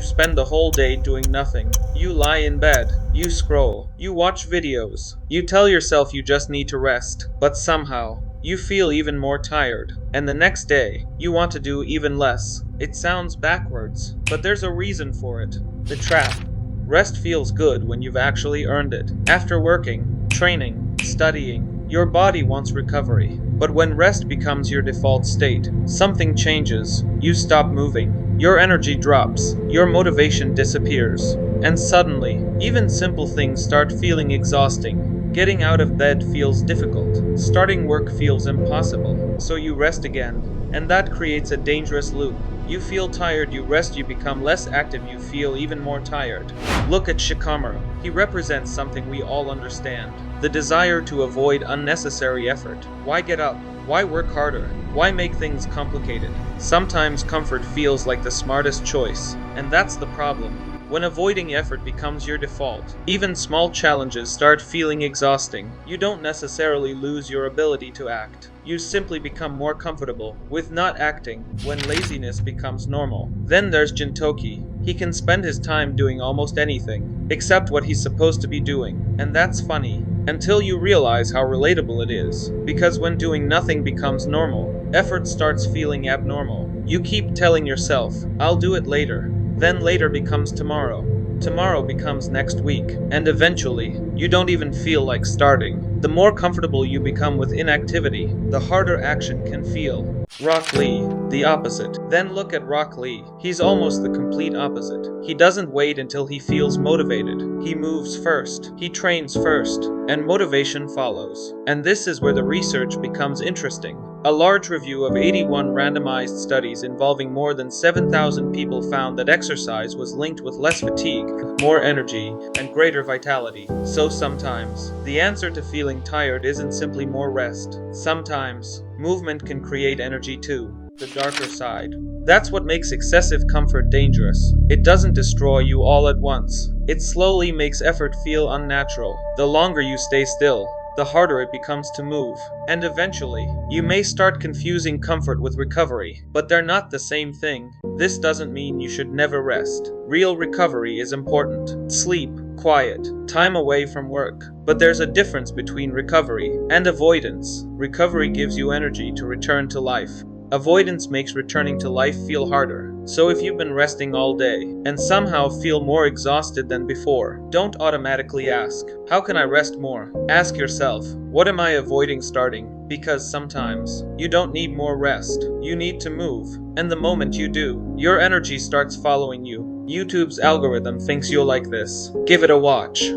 spend the whole day doing nothing. You lie in bed, you scroll, you watch videos, you tell yourself you just need to rest, but somehow, you feel even more tired, and the next day, you want to do even less. It sounds backwards, but there's a reason for it. The trap. Rest feels good when you've actually earned it. After working, training, studying, your body wants recovery. But when rest becomes your default state, something changes. You stop moving. Your energy drops. Your motivation disappears. And suddenly, even simple things start feeling exhausting. Getting out of bed feels difficult. Starting work feels impossible. So you rest again. And that creates a dangerous loop. You feel tired, you rest, you become less active, you feel even more tired. Look at Shikamaru. He represents something we all understand. The desire to avoid unnecessary effort. Why get up? Why work harder? Why make things complicated? Sometimes comfort feels like the smartest choice. And that's the problem. When avoiding effort becomes your default, even small challenges start feeling exhausting. You don't necessarily lose your ability to act. You simply become more comfortable with not acting when laziness becomes normal. Then there's Jintoki. He can spend his time doing almost anything, except what he's supposed to be doing. And that's funny, until you realize how relatable it is. Because when doing nothing becomes normal, effort starts feeling abnormal. You keep telling yourself, I'll do it later. Then later becomes tomorrow. Tomorrow becomes next week. And eventually, you don't even feel like starting. The more comfortable you become with inactivity, the harder action can feel. Rock Lee, the opposite. Then look at Rock Lee. He's almost the complete opposite. He doesn't wait until he feels motivated. He moves first. He trains first. And motivation follows. And this is where the research becomes interesting. A large review of 81 randomized studies involving more than 7,000 people found that exercise was linked with less fatigue, more energy, and greater vitality. So sometimes, the answer to feeling tired isn't simply more rest. Sometimes, movement can create energy too. The darker side. That's what makes excessive comfort dangerous. It doesn't destroy you all at once. It slowly makes effort feel unnatural. The longer you stay still, the harder it becomes to move. And eventually, you may start confusing comfort with recovery, but they're not the same thing. This doesn't mean you should never rest. Real recovery is important. Sleep, quiet, time away from work. But there's a difference between recovery and avoidance. Recovery gives you energy to return to life. Avoidance makes returning to life feel harder. So if you've been resting all day and somehow feel more exhausted than before, don't automatically ask, how can I rest more? Ask yourself, what am I avoiding starting? Because sometimes, you don't need more rest. You need to move. And the moment you do, your energy starts following you. YouTube's algorithm thinks you'll like this. Give it a watch.